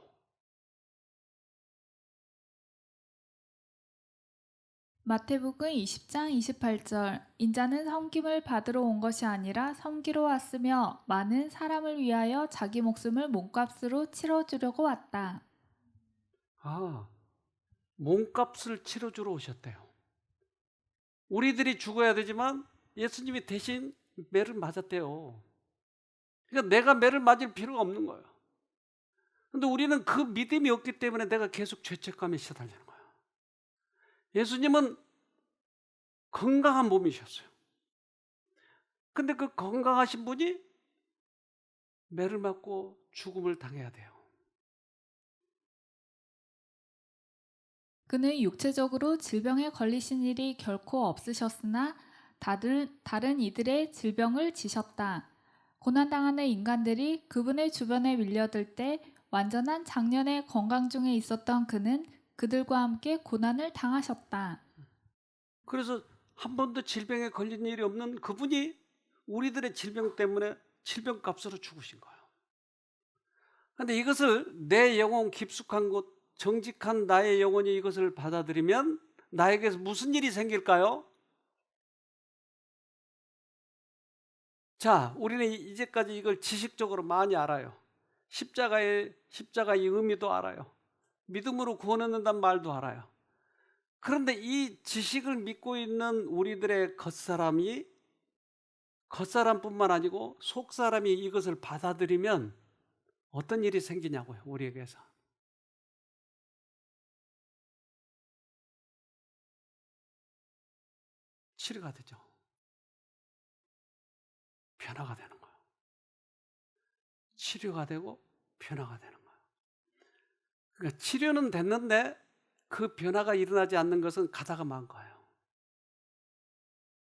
마태복음 20장 28절 인자는 섬김을 받으러 온 것이 아니라 섬기러 왔으며 많은 사람을 위하여 자기 목숨을 몸값으로 치러주려고 왔다. 몸값을 치러주러 오셨대요. 우리들이 죽어야 되지만 예수님이 대신 매를 맞았대요. 그러니까 내가 매를 맞을 필요가 없는 거예요. 근데 우리는 그 믿음이 없기 때문에 내가 계속 죄책감에 시달리는 거예요. 예수님은 건강한 몸이셨어요. 근데 그 건강하신 분이 매를 맞고 죽음을 당해야 돼요. 그는 육체적으로 질병에 걸리신 일이 결코 없으셨으나 다른 이들의 질병을 지셨다. 고난당하는 인간들이 그분의 주변에 밀려들 때 완전한 장년의 건강 중에 있었던 그는 그들과 함께 고난을 당하셨다. 그래서 한 번도 질병에 걸린 일이 없는 그분이 우리들의 질병 때문에 질병값으로 죽으신 거예요. 그런데 이것을 내 영혼 깊숙한 곳 정직한 나의 영혼이 이것을 받아들이면 나에게서 무슨 일이 생길까요? 자, 우리는 이제까지 이걸 지식적으로 많이 알아요. 십자가의 의미도 알아요. 믿음으로 구원 얻는다는 말도 알아요. 그런데 이 지식을 믿고 있는 우리들의 겉사람뿐만 아니고 속사람이 이것을 받아들이면 어떤 일이 생기냐고요, 우리에게서. 치료가 되죠. 변화가 되는 거예요. 치료가 되고 변화가 되는 거예요. 그러니까 치료는 됐는데 그 변화가 일어나지 않는 것은 가다가 만 거예요.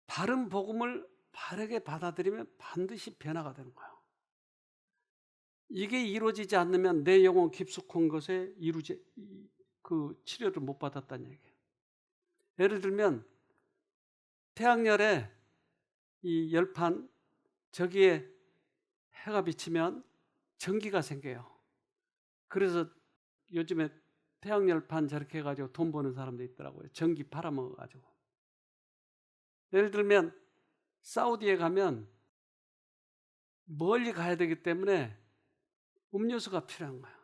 바른 복음을 바르게 받아들이면 반드시 변화가 되는 거예요. 이게 이루어지지 않으면 내 영혼 깊숙한 것에 그 치료를 못 받았다는 얘기예요. 예를 들면 태양열에 이 열판 저기에 해가 비치면 전기가 생겨요. 그래서 요즘에 태양열판 저렇게 해가지고 돈 버는 사람도 있더라고요. 전기 팔아먹어가지고. 예를 들면 사우디에 가면 멀리 가야 되기 때문에 음료수가 필요한 거야.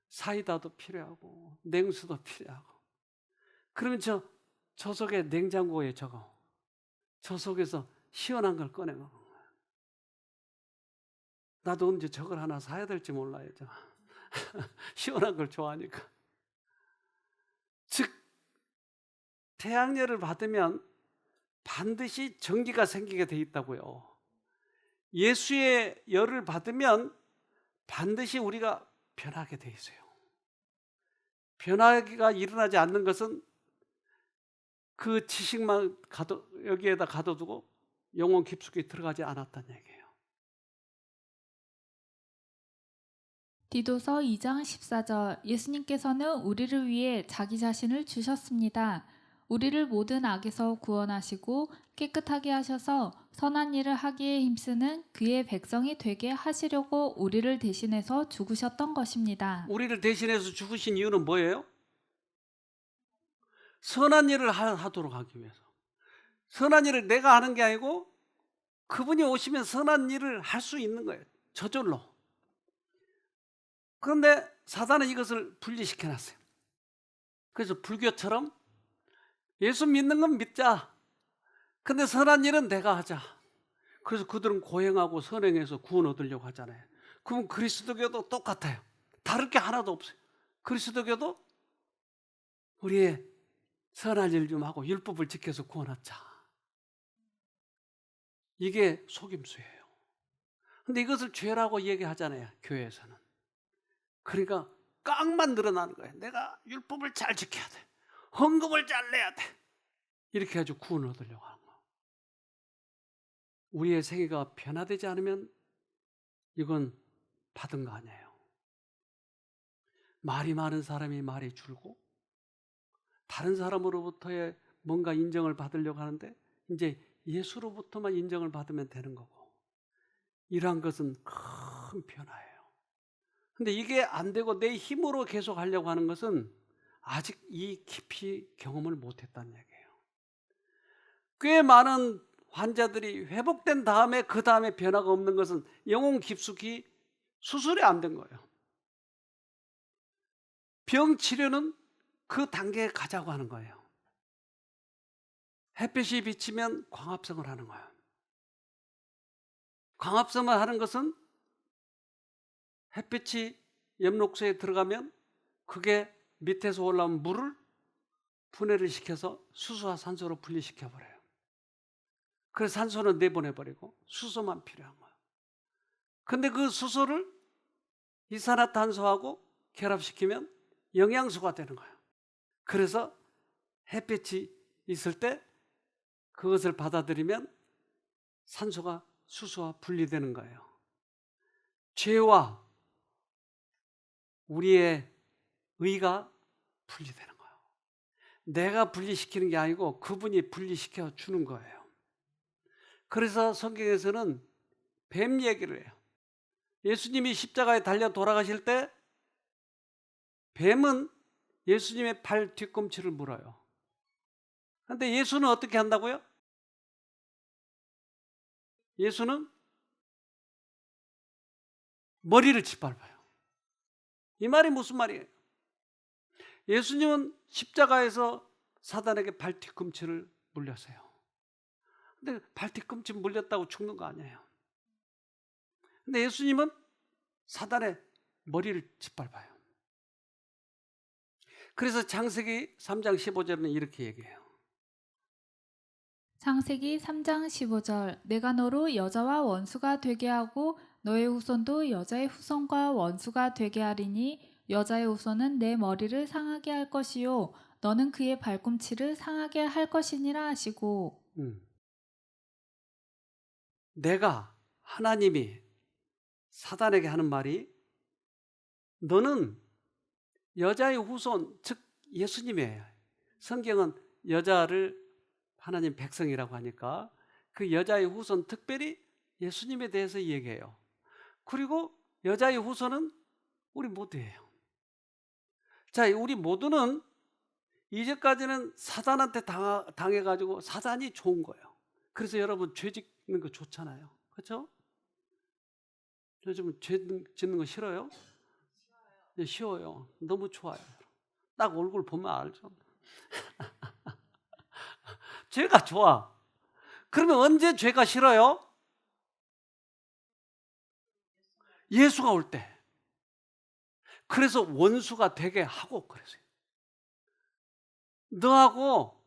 사이다도 필요하고 냉수도 필요하고. 그러면 저 속에 냉장고에 저 속에서 시원한 걸 꺼내 먹은 거야. 나도 언제 저걸 하나 사야 될지 몰라요. 시원한 걸 좋아하니까. 즉 태양열을 받으면 반드시 전기가 생기게 돼 있다고요. 예수의 열을 받으면 반드시 우리가 변하게 돼 있어요. 변화가 일어나지 않는 것은 그 지식만 여기에다 가둬두고 영혼 깊숙이 들어가지 않았다는 얘기예요. 디도서 2장 14절 예수님께서는 우리를 위해 자기 자신을 주셨습니다. 우리를 모든 악에서 구원하시고 깨끗하게 하셔서 선한 일을 하기에 힘쓰는 그의 백성이 되게 하시려고 우리를 대신해서 죽으셨던 것입니다. 우리를 대신해서 죽으신 이유는 뭐예요? 선한 일을 하도록 하기 위해서. 선한 일을 내가 하는 게 아니고 그분이 오시면 선한 일을 할 수 있는 거예요. 저절로. 그런데 사단은 이것을 분리시켜놨어요. 그래서 불교처럼 예수 믿는 건 믿자. 근데 선한 일은 내가 하자. 그래서 그들은 고행하고 선행해서 구원 얻으려고 하잖아요. 그럼 그리스도교도 똑같아요. 다를 게 하나도 없어요. 그리스도교도 우리의 선한 일 좀 하고 율법을 지켜서 구원 얻자. 이게 속임수예요. 근데 이것을 죄라고 얘기하잖아요. 교회에서는. 그러니까 깡만 늘어나는 거예요. 내가 율법을 잘 지켜야 돼. 헌금을 잘 내야 돼. 이렇게 해가지고 구원을 얻으려고 하는 거예요. 우리의 생애가 변화되지 않으면 이건 받은 거 아니에요. 말이 많은 사람이 말이 줄고 다른 사람으로부터의 뭔가 인정을 받으려고 하는데 이제 예수로부터만 인정을 받으면 되는 거고, 이러한 것은 큰 변화예요. 근데 이게 안 되고 내 힘으로 계속 하려고 하는 것은 아직 이 깊이 경험을 못했다는 얘기예요. 꽤 많은 환자들이 회복된 다음에 그 다음에 변화가 없는 것은 영혼 깊숙이 수술이 안 된 거예요. 병 치료는 그 단계에 가자고 하는 거예요. 햇빛이 비치면 광합성을 하는 거예요. 광합성을 하는 것은 햇빛이 엽록소에 들어가면 그게 밑에서 올라온 물을 분해를 시켜서 수소와 산소로 분리시켜버려요. 그래서 산소는 내보내버리고 수소만 필요한 거예요. 근데 그 수소를 이산화탄소하고 결합시키면 영양소가 되는 거예요. 그래서 햇빛이 있을 때 그것을 받아들이면 산소가 수소와 분리되는 거예요. 죄와 우리의 의가 분리되는 거예요. 내가 분리시키는 게 아니고 그분이 분리시켜 주는 거예요. 그래서 성경에서는 뱀 얘기를 해요. 예수님이 십자가에 달려 돌아가실 때 뱀은 예수님의 발 뒤꿈치를 물어요. 그런데 예수는 어떻게 한다고요? 예수는 머리를 짓밟아요. 이 말이 무슨 말이에요? 예수님은 십자가에서 사단에게 발 뒤꿈치를 물렸어요. 근데 발 뒤꿈치 물렸다고 죽는 거 아니에요. 근데 예수님은 사단의 머리를 짓밟아요. 그래서 창세기 3장 15절은 이렇게 얘기해요. 창세기 3장 15절 내가 너로 여자와 원수가 되게 하고 너의 후손도 여자의 후손과 원수가 되게 하리니 여자의 후손은 내 머리를 상하게 할 것이요 너는 그의 발꿈치를 상하게 할 것이니라 하시고, 내가 하나님이 사단에게 하는 말이 너는 여자의 후손, 즉 예수님이에요. 성경은 여자를 하나님 백성이라고 하니까 그 여자의 후손, 특별히 예수님에 대해서 얘기해요. 그리고 여자의 후손은 우리 모두예요. 자, 우리 모두는 이제까지는 사단한테 당해가지고 사단이 좋은 거예요. 그래서 여러분 죄 짓는 거 좋잖아요. 그렇죠? 요즘 죄 짓는 거 싫어요? 네, 쉬워요. 너무 좋아요. 딱 얼굴 보면 알죠. 죄가 좋아. 그러면 언제 죄가 싫어요? 예수가 올 때. 그래서 원수가 되게 하고 그랬어요. 너하고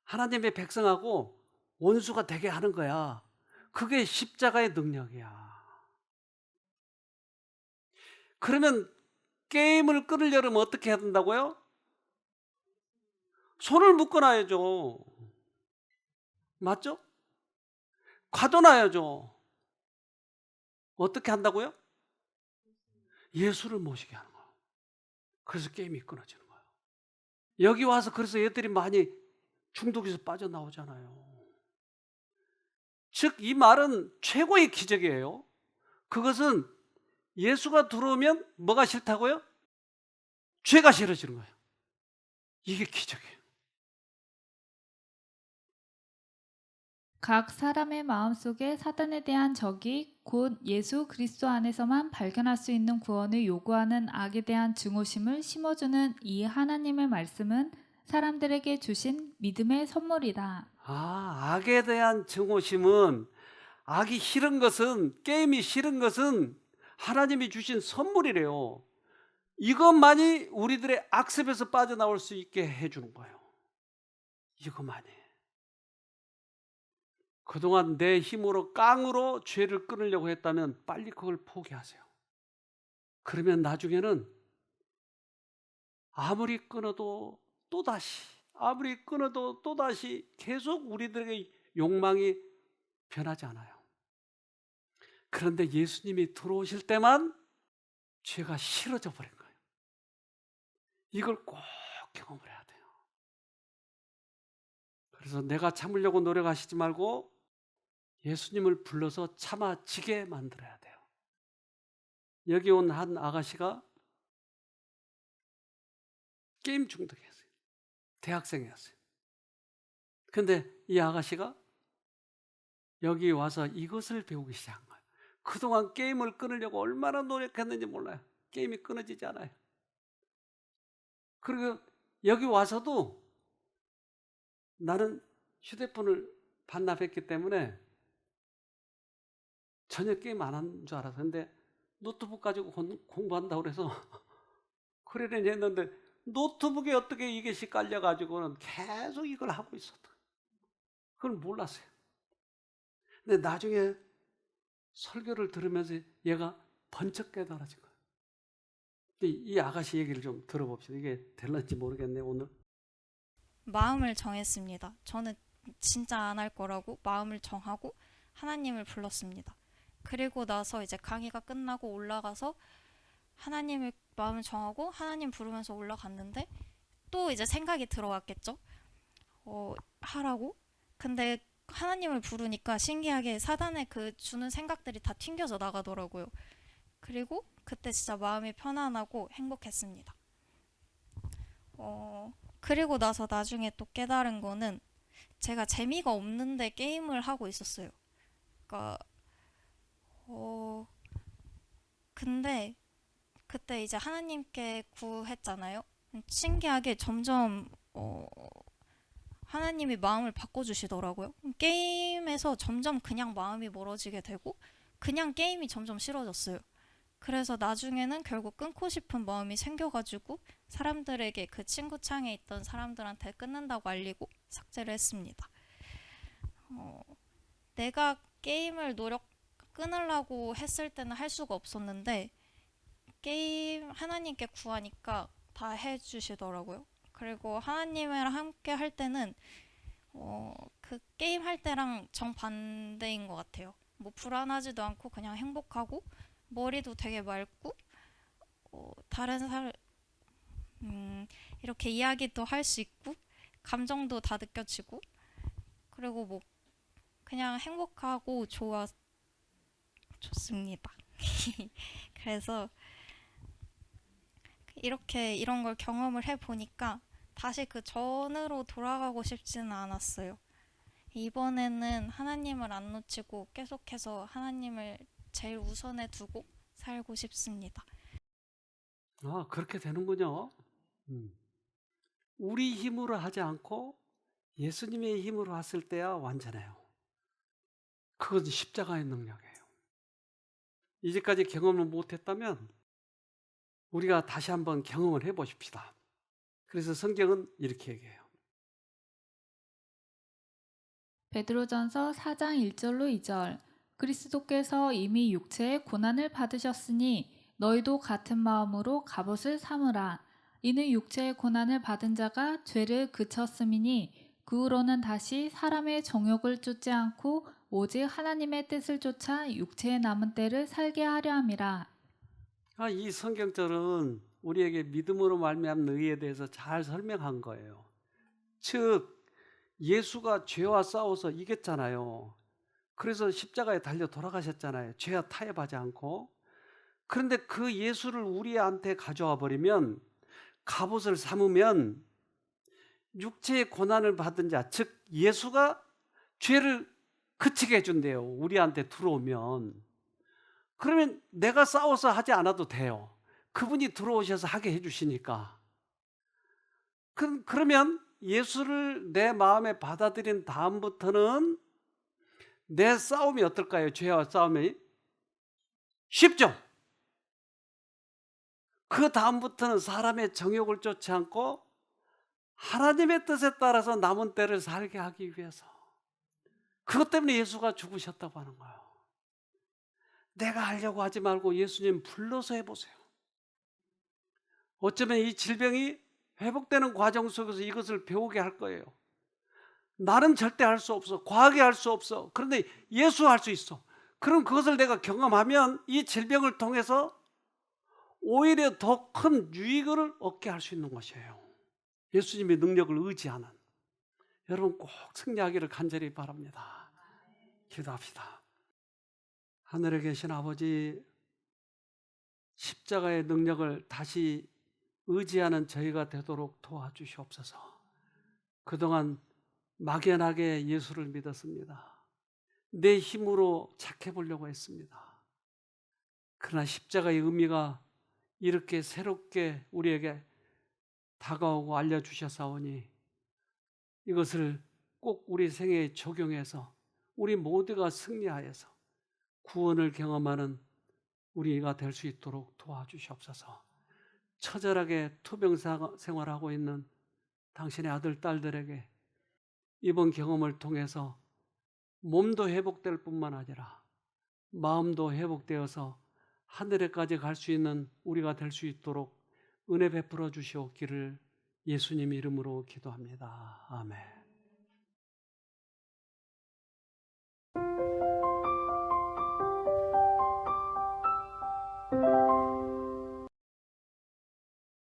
하나님의 백성하고 원수가 되게 하는 거야. 그게 십자가의 능력이야. 그러면 게임을 끊으려면 어떻게 해야 된다고요? 손을 묶어놔야죠. 맞죠? 가둬놔야죠. 어떻게 한다고요? 예수를 모시게 하는 거예요. 그래서 게임이 끊어지는 거예요. 여기 와서 그래서 애들이 많이 중독에서 빠져나오잖아요. 즉, 이 말은 최고의 기적이에요. 그것은 예수가 들어오면 뭐가 싫다고요? 죄가 싫어지는 거예요. 이게 기적이에요. 각 사람의 마음속에 사단에 대한 적이 곧 예수 그리스도 안에서만 발견할 수 있는 구원을 요구하는 악에 대한 증오심을 심어주는 이 하나님의 말씀은 사람들에게 주신 믿음의 선물이다. 악에 대한 증오심은, 악이 싫은 것은, 게임이 싫은 것은 하나님이 주신 선물이래요. 이것만이 우리들의 악습에서 빠져나올 수 있게 해주는 거예요. 이것만이. 그동안 내 힘으로 깡으로 죄를 끊으려고 했다면 빨리 그걸 포기하세요. 그러면 나중에는 아무리 끊어도 또다시, 아무리 끊어도 또다시 계속 우리들의 욕망이 변하지 않아요. 그런데 예수님이 들어오실 때만 죄가 싫어져 버린 거예요. 이걸 꼭 경험을 해야 돼요. 그래서 내가 참으려고 노력하시지 말고 예수님을 불러서 참아지게 만들어야 돼요. 여기 온 한 아가씨가 게임 중독이었어요. 대학생이었어요. 근데 이 아가씨가 여기 와서 이것을 배우기 시작한 거예요. 그동안 게임을 끊으려고 얼마나 노력했는지 몰라요. 게임이 끊어지지 않아요. 그리고 여기 와서도 나는 휴대폰을 반납했기 때문에 전혀 게임 안 한 줄 알았어요. 근데 노트북 가지고 공부한다고 그래서 그러려니 했는데 노트북에 어떻게 이것이 깔려가지고는 계속 이걸 하고 있었다. 그걸 몰랐어요. 근데 나중에 설교를 들으면서 얘가 번쩍 깨달아진 거예요. 이 아가씨 얘기를 좀 들어봅시다. 이게 될런지 모르겠네 오늘. 마음을 정했습니다. 저는 진짜 안 할 거라고 마음을 정하고 하나님을 불렀습니다. 그리고 나서 이제 강의가 끝나고 올라가서 하나님을 마음을 정하고 하나님 부르면서 올라갔는데 또 이제 생각이 들어왔겠죠. 하라고? 근데 하나님을 부르니까 신기하게 사단의 그 주는 생각들이 다 튕겨져 나가더라고요. 그리고 그때 진짜 마음이 편안하고 행복했습니다. 그리고 나서 나중에 또 깨달은 거는 제가 재미가 없는데 게임을 하고 있었어요. 그러니까 근데 그때 이제 하나님께 구했잖아요. 신기하게 점점 하나님이 마음을 바꿔주시더라고요. 게임에서 점점 그냥 마음이 멀어지게 되고 그냥 게임이 점점 싫어졌어요. 그래서 나중에는 결국 끊고 싶은 마음이 생겨가지고 사람들에게 그 친구창에 있던 사람들한테 끊는다고 알리고 삭제를 했습니다. 내가 게임을 끊으려고 했을 때는 할 수가 없었는데 게임 하나님께 구하니까 다 해주시더라고요. 그리고 하나님이랑 함께 할 때는 그 게임 할 때랑 정반대인 것 같아요. 뭐 불안하지도 않고 그냥 행복하고 머리도 되게 맑고 다른 사람 이렇게 이야기도 할 수 있고 감정도 다 느껴지고 그리고 뭐 그냥 행복하고 좋습니다. 그래서 이렇게 이런 걸 경험을 해보니까 다시 그 전으로 돌아가고 싶지는 않았어요. 이번에는 하나님을 안 놓치고 계속해서 하나님을 제일 우선에 두고 살고 싶습니다. 아, 그렇게 되는군요. 우리 힘으로 하지 않고 예수님의 힘으로 했을 때야 완전해요. 그건 십자가의 능력이에요. 이제까지 경험을 못했다면 우리가 다시 한번 경험을 해보십시다. 그래서 성경은 이렇게 얘기해요. 베드로전서 4장 1절로 2절. 그리스도께서 이미 육체의 고난을 받으셨으니 너희도 같은 마음으로 갑옷을 삼으라. 이는 육체의 고난을 받은 자가 죄를 그쳤음이니 그 후로는 다시 사람의 정욕을 쫓지 않고 오직 하나님의 뜻을 쫓아 육체의 남은 때를 살게 하려 함이라. 이 성경절은 우리에게 믿음으로 말미암는 의에 대해서 잘 설명한 거예요. 즉 예수가 죄와 싸워서 이겼잖아요. 그래서 십자가에 달려 돌아가셨잖아요. 죄와 타협하지 않고. 그런데 그 예수를 우리한테 가져와 버리면, 갑옷을 삼으면 육체의 고난을 받은 자, 즉 예수가 죄를 그치게 해준대요. 우리한테 들어오면. 그러면 내가 싸워서 하지 않아도 돼요. 그분이 들어오셔서 하게 해주시니까. 그러면 예수를 내 마음에 받아들인 다음부터는 내 싸움이 어떨까요? 죄와 싸움이 쉽죠. 그 다음부터는 사람의 정욕을 쫓지 않고 하나님의 뜻에 따라서 남은 때를 살게 하기 위해서. 그것 때문에 예수가 죽으셨다고 하는 거예요. 내가 하려고 하지 말고 예수님 불러서 해보세요. 어쩌면 이 질병이 회복되는 과정 속에서 이것을 배우게 할 거예요. 나는 절대 할 수 없어. 과하게 할 수 없어. 그런데 예수 할 수 있어. 그럼 그것을 내가 경험하면 이 질병을 통해서 오히려 더 큰 유익을 얻게 할 수 있는 것이에요. 예수님의 능력을 의지하는. 여러분 꼭 승리하기를 간절히 바랍니다. 기도합시다. 하늘에 계신 아버지, 십자가의 능력을 다시 의지하는 저희가 되도록 도와주시옵소서. 그동안 막연하게 예수를 믿었습니다. 내 힘으로 착해 보려고 했습니다. 그러나 십자가의 의미가 이렇게 새롭게 우리에게 다가오고 알려주셨사오니 이것을 꼭 우리 생애에 적용해서 우리 모두가 승리하여서 구원을 경험하는 우리가 될 수 있도록 도와주시옵소서. 처절하게 투병 생활하고 있는 당신의 아들, 딸들에게 이번 경험을 통해서 몸도 회복될 뿐만 아니라 마음도 회복되어서 하늘에까지 갈 수 있는 우리가 될 수 있도록 은혜 베풀어 주시옵기를 예수님 이름으로 기도합니다. 아멘.